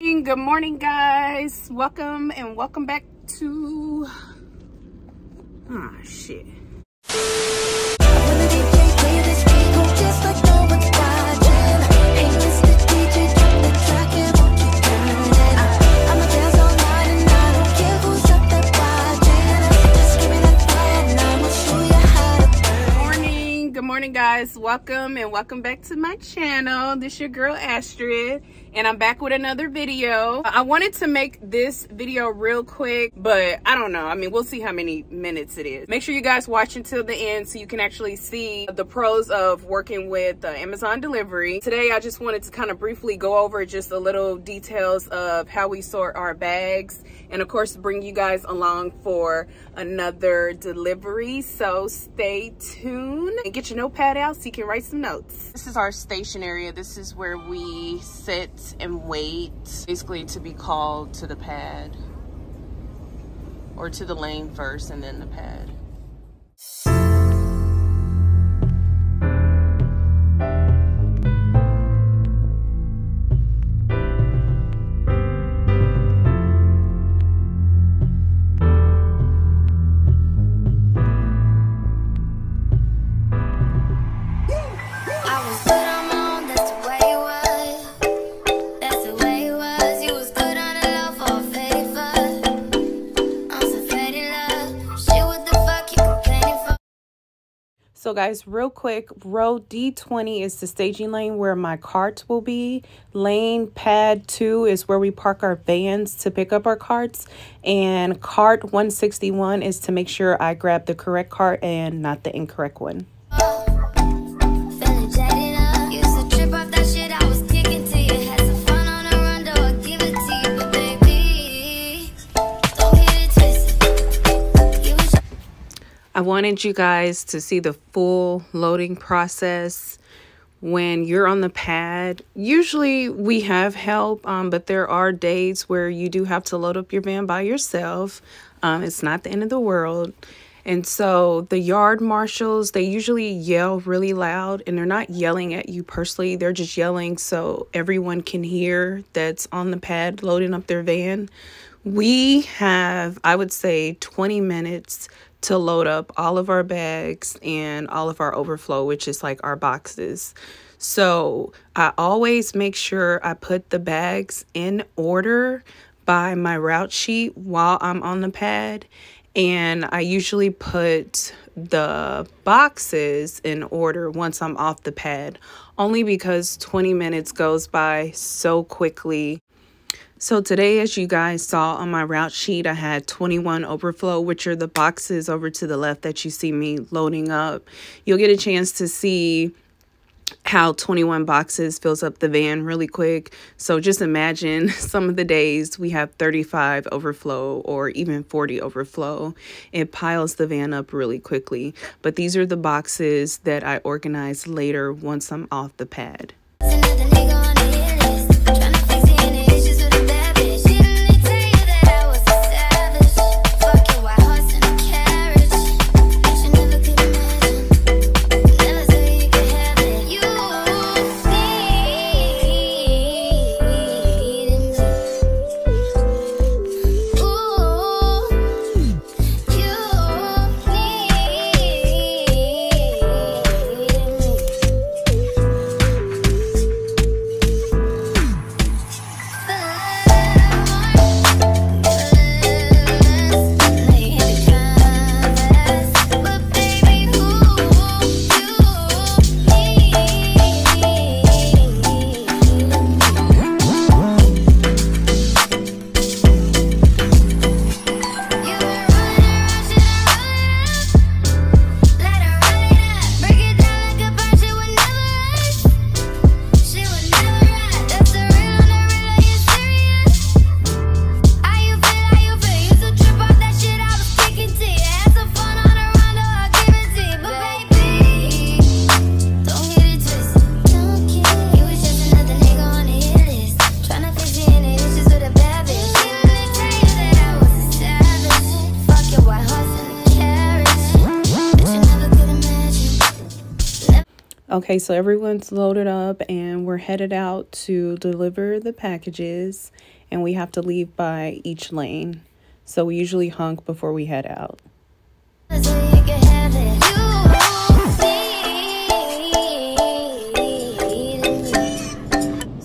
Good morning, guys. Welcome back to shit. Good morning, guys. Welcome back to my channel. This is your girl Astrid, and I'm back with another video. I wanted to make this video real quick, but I don't know. I mean, we'll see how many minutes it is. Make sure you guys watch until the end so you can actually see the pros of working with Amazon delivery. Today, I just wanted to kind of briefly go over just a little details of how we sort our bags, and of course, bring you guys along for another delivery. So stay tuned and get your notepad out so you can write some notes. This is our station area. This is where we sit and wait, basically to be called to the pad, or to the lane first and then the pad. So guys, real quick, row D20 is the staging lane where my carts will be. Lane pad 2 is where we park our vans to pick up our carts. And cart 161 is to make sure I grab the correct cart and not the incorrect one. I wanted you guys to see the full loading process when you're on the pad. Usually we have help, but there are days where you do have to load up your van by yourself. It's not the end of the world. And so the yard marshals, they usually yell really loud, and they're not yelling at you personally. They're just yelling so everyone can hear that's on the pad loading up their van. We have, I would say, 20 minutes to load up all of our bags and all of our overflow, which is like our boxes. So I always make sure I put the bags in order by my route sheet while I'm on the pad. And I usually put the boxes in order once I'm off the pad, only because 20 minutes goes by so quickly. So today, as you guys saw on my route sheet, I had 21 overflow, which are the boxes over to the left that you see me loading up. You'll get a chance to see how 21 boxes fills up the van really quick. So just imagine some of the days we have 35 overflow or even 40 overflow. It piles the van up really quickly. But these are the boxes that I organize later once I'm off the pad. Okay, so everyone's loaded up and we're headed out to deliver the packages, and we have to leave by each lane. So we usually honk before we head out. So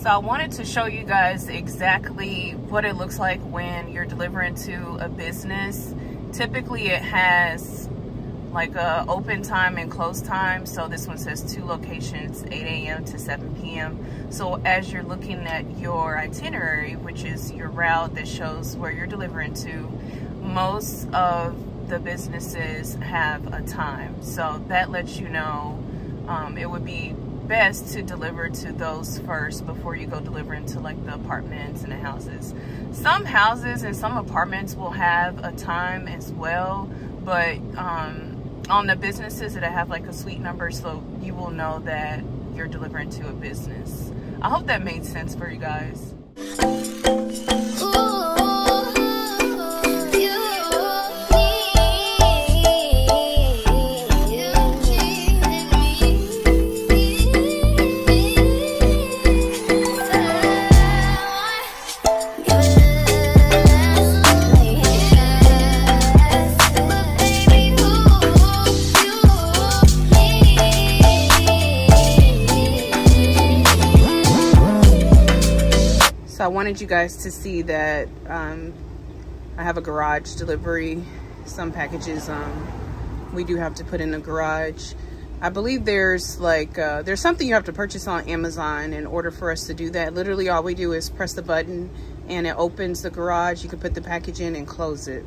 I wanted to show you guys exactly what it looks like when you're delivering to a business. Typically it has like a open time and close time. So this one says 2 locations, 8 a.m. to 7 p.m. So as you're looking at your itinerary, which is your route that shows where you're delivering to, most of the businesses have a time. So that lets you know it would be best to deliver to those first before you go delivering to like the apartments and the houses. Some houses and some apartments will have a time as well, but on the businesses that have like a suite number, so you will know that you're delivering to a business. I hope that made sense for you guys. I wanted you guys to see that I have a garage delivery. Some packages we do have to put in the garage. I believe there's like there's something you have to purchase on Amazon in order for us to do that. Literally all we do is press the button and it opens the garage. You can put the package in and close it.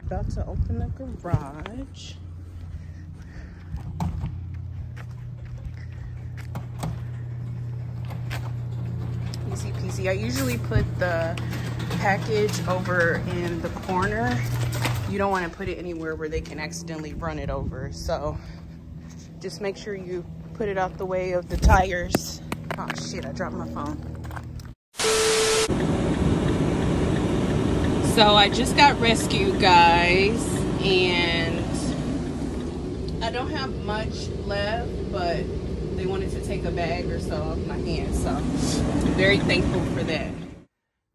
About to open the garage. Easy peasy. I usually put the package over in the corner. You don't want to put it anywhere where they can accidentally run it over. So just make sure you put it out the way of the tires. Oh shit, I dropped my phone. So I just got rescued, guys, and I don't have much left, but they wanted to take a bag or so off my hands, so I'm very thankful for that.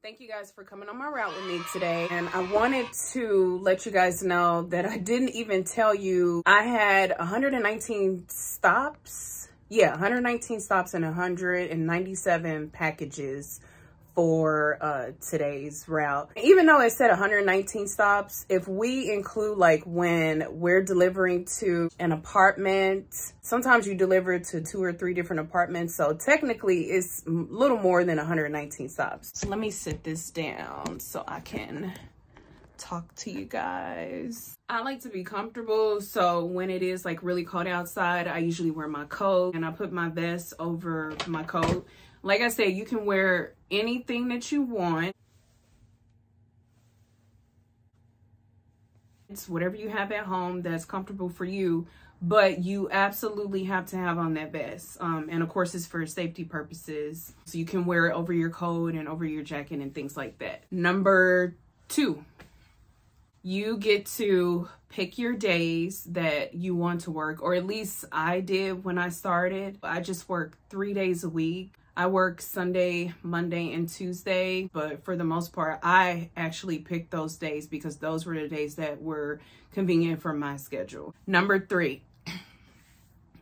Thank you guys for coming on my route with me today, and I wanted to let you guys know that I didn't even tell you I had 119 stops. Yeah, 119 stops and 197 packages for today's route. Even though it said 119 stops, if we include like when we're delivering to an apartment, sometimes you deliver to 2 or 3 different apartments, so technically it's a little more than 119 stops. So let me sit this down so I can talk to you guys. I like to be comfortable, so when it is like really cold outside, I usually wear my coat and I put my vest over my coat. Like I said, you can wear anything that you want. It's whatever you have at home that's comfortable for you, but you absolutely have to have on that vest. And of course, it's for safety purposes. So you can wear it over your coat and over your jacket and things like that. Number 2, you get to pick your days that you want to work, or at least I did when I started. I just work 3 days a week. I work Sunday, Monday, and Tuesday, but for the most part, I actually picked those days because those were the days that were convenient for my schedule. Number 3,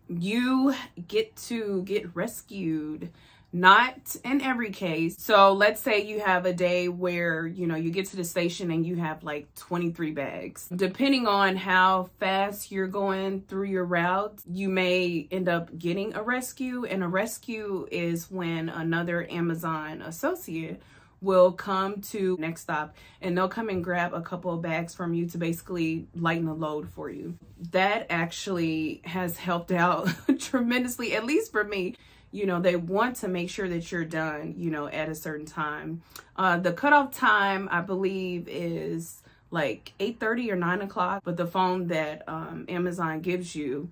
you get to get rescued. Not in every case. So let's say you have a day where, you know, you get to the station and you have like 23 bags. Depending on how fast you're going through your route, you may end up getting a rescue. And a rescue is when another Amazon associate will come to next stop and they'll come and grab a couple of bags from you to basically lighten the load for you. That actually has helped out tremendously, at least for me. You know, they want to make sure that you're done, you know, at a certain time. The cutoff time, I believe, is like 8:30 or 9 o'clock. But the phone that Amazon gives you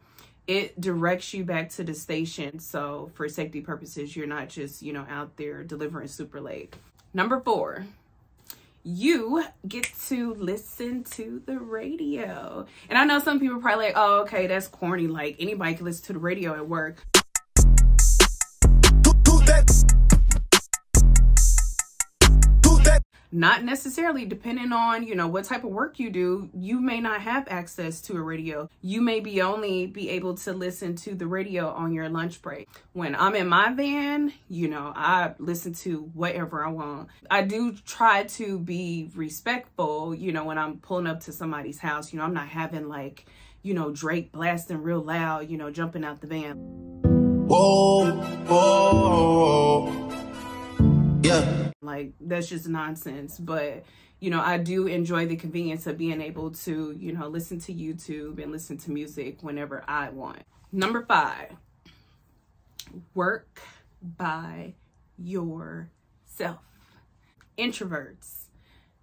it directs you back to the station. So for safety purposes, you're not just, you know, out there delivering super late. Number 4, you get to listen to the radio. And I know some people are probably like, oh, okay, that's corny. Like, anybody can listen to the radio at work. Not necessarily, depending on, you know, what type of work you do. You may not have access to a radio. You may only be able to listen to the radio on your lunch break. When I'm in my van, you know, I listen to whatever I want. I do try to be respectful, you know, when I'm pulling up to somebody's house. You know, I'm not having like, you know, Drake blasting real loud, you know, jumping out the van. Whoa, whoa. Yeah. Like, that's just nonsense. But, you know, I do enjoy the convenience of being able to, you know, listen to YouTube and listen to music whenever I want. Number 5, work by yourself. Introverts,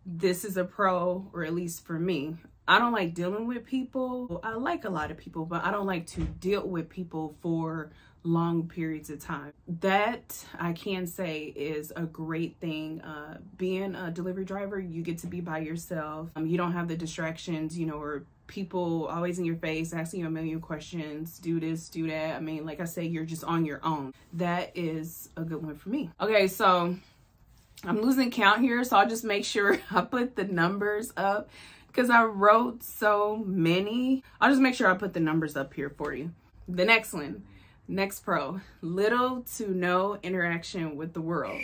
this is a pro, or at least for me. I don't like dealing with people. I like a lot of people, but I don't like to deal with people for long periods of time. That I can say is a great thing. Being a delivery driver, you get to be by yourself. You don't have the distractions, you know, or people always in your face asking you a million questions, do this, do that. I mean, like I say, you're just on your own. That is a good one for me. Okay, so I'm losing count here, so I'll just make sure I put the numbers up because I wrote so many. I'll just make sure I put the numbers up here for you. The next one. Next pro, little to no interaction with the world.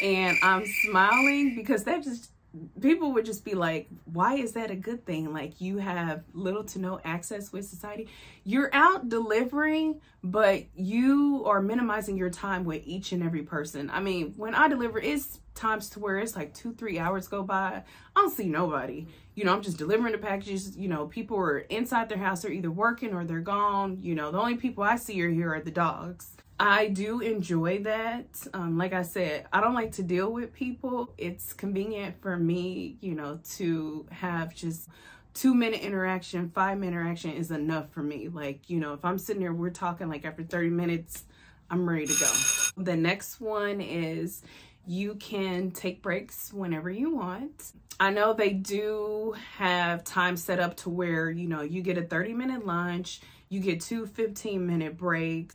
And I'm smiling because that just, people would just be like, why is that a good thing? Like, you have little to no access with society. You're out delivering, but you are minimizing your time with each and every person. I mean, when I deliver, it's times to where it's like 2-3 hours go by. I don't see nobody. You know, I'm just delivering the packages. You know, people are inside their house. They're either working or they're gone. You know, the only people I see are here are the dogs. I do enjoy that. Like I said, I don't like to deal with people. It's convenient for me, you know, to have just 2-minute interaction, 5-minute interaction is enough for me. Like, you know, if I'm sitting there, we're talking like after 30 minutes, I'm ready to go. The next one is you can take breaks whenever you want. I know they do have time set up to where, you know, you get a 30-minute lunch, you get 2 15-minute breaks.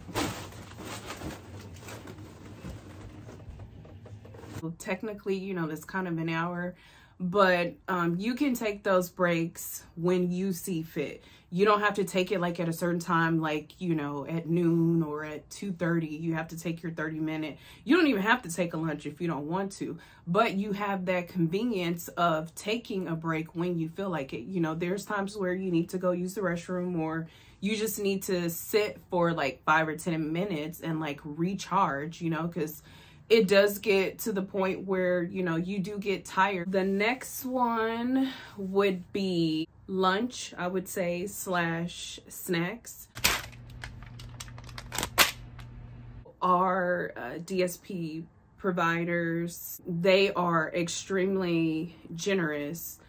Well, technically, you know, that's kind of an hour, but you can take those breaks when you see fit. You don't have to take it like at a certain time, like, you know, at noon or at 2:30, you have to take your 30-minute. You don't even have to take a lunch if you don't want to, but you have that convenience of taking a break when you feel like it. You know, there's times where you need to go use the restroom, or you just need to sit for like 5 or 10 minutes and like recharge, you know, because it does get to the point where, you know, you do get tired. The next one would be lunch, I would say, / snacks. Our DSP providers, they are extremely generous.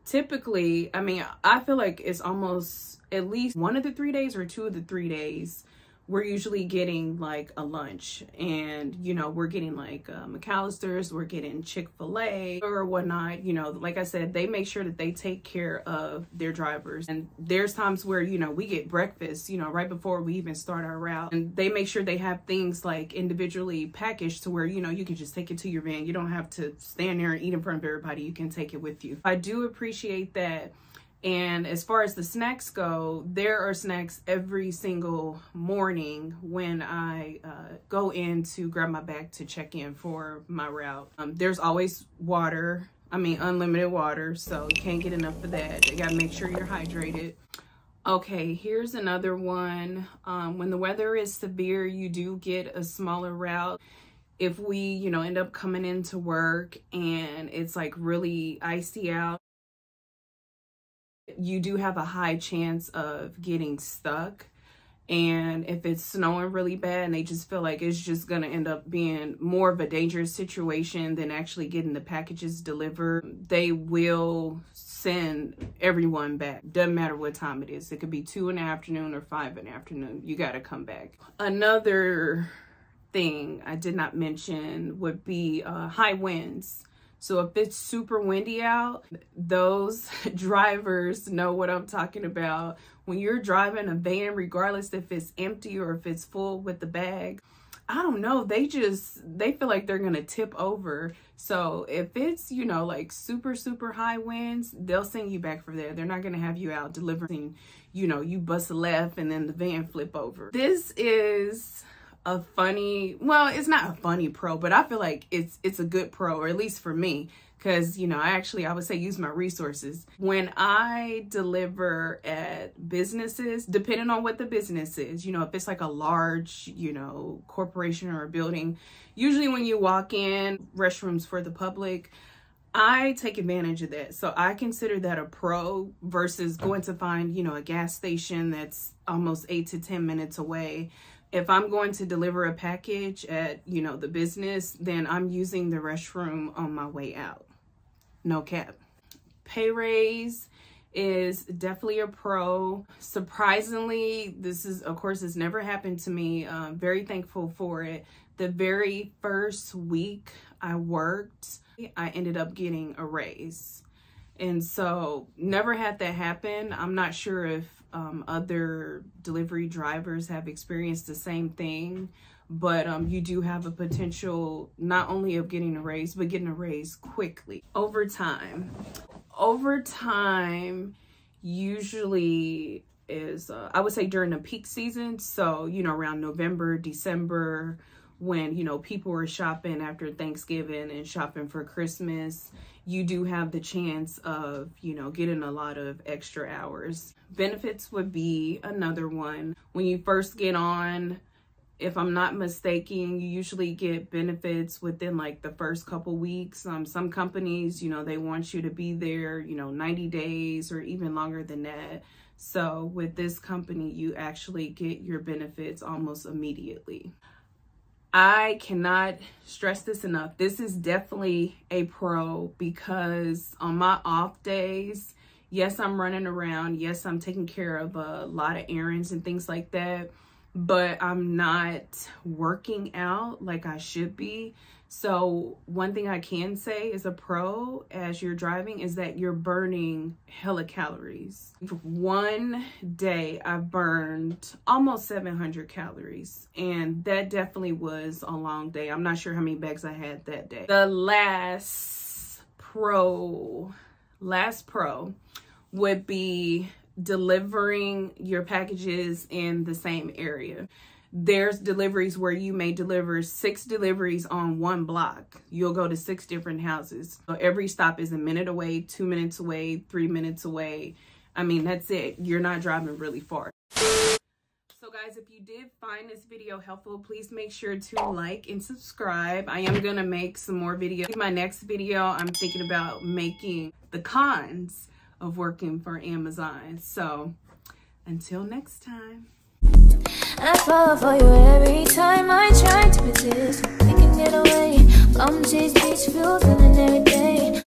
Typically, I mean, I feel like it's almost at least 1 of the 3 days or 2 of the 3 days we're usually getting like a lunch, and you know, we're getting like McAllister's, we're getting Chick-fil-A or whatnot. You know, like I said, they make sure that they take care of their drivers, and there's times where, you know, we get breakfast, you know, right before we even start our route, and they make sure they have things like individually packaged to where, you know, you can just take it to your van. You don't have to stand there and eat in front of everybody. You can take it with you. I do appreciate that. And as far as the snacks go, there are snacks every single morning when I go in to grab my bag to check in for my route. There's always water. I mean, unlimited water, so you can't get enough of that. You gotta make sure you're hydrated. Okay, here's another one. When the weather is severe, you do get a smaller route. If we, you know, end up coming into work and it's like really icy out, you do have a high chance of getting stuck. And if it's snowing really bad and they just feel like it's just going to end up being more of a dangerous situation than actually getting the packages delivered, they will send everyone back. Doesn't matter what time it is. It could be 2 in the afternoon or 5 in the afternoon. You got to come back. Another thing I did not mention would be high winds. So if it's super windy out, those drivers know what I'm talking about. When you're driving a van, regardless if it's empty or if it's full with the bag, I don't know, they feel like they're gonna tip over. So if it's, you know, like super high winds, they'll send you back from there. They're not gonna have you out delivering, you know, you bust a left and then the van flip over. This is a funny, well, it's not a funny pro, but I feel like it's a good pro, or at least for me, because, you know, I would say use my resources. When I deliver at businesses, depending on what the business is, you know, if it's like a large, you know, corporation or a building, usually when you walk in, restrooms for the public, I take advantage of that. So I consider that a pro versus going to find, you know, a gas station that's almost 8 to 10 minutes away. If I'm going to deliver a package at, you know, the business, then I'm using the restroom on my way out. No cap. Pay raise is definitely a pro. Surprisingly, this is, of course, it's never happened to me. Very thankful for it. The very first week I worked, I ended up getting a raise. And so never had that happen. I'm not sure if other delivery drivers have experienced the same thing, but you do have a potential not only of getting a raise, but getting a raise quickly. Overtime usually is, I would say during the peak season. So, you know, around November, December, when, you know, people are shopping after Thanksgiving and shopping for Christmas, you do have the chance of, you know, getting a lot of extra hours. Benefits would be another one. When you first get on, if I'm not mistaken, you usually get benefits within like the first couple weeks. Some companies, you know, they want you to be there, you know, 90 days or even longer than that. So with this company, you actually get your benefits almost immediately. I cannot stress this enough. This is definitely a pro, because on my off days, yes, I'm running around. Yes, I'm taking care of a lot of errands and things like that, but I'm not working out like I should be. So one thing I can say is a pro as you're driving is that you're burning hella calories. One day I burned almost 700 calories, and that definitely was a long day. I'm not sure how many bags I had that day. The last pro would be delivering your packages in the same area. There's deliveries where you may deliver 6 deliveries on one block. You'll go to 6 different houses. So every stop is a minute away, 2 minutes away, 3 minutes away. I mean, that's it. You're not driving really far. So guys, if you did find this video helpful, please make sure to like and subscribe. I am gonna make some more videos. In my next video, I'm thinking about making the cons of working for Amazon. So until next time. I fall for you every time I try to resist, taking it away. Come chase beach views and then every day.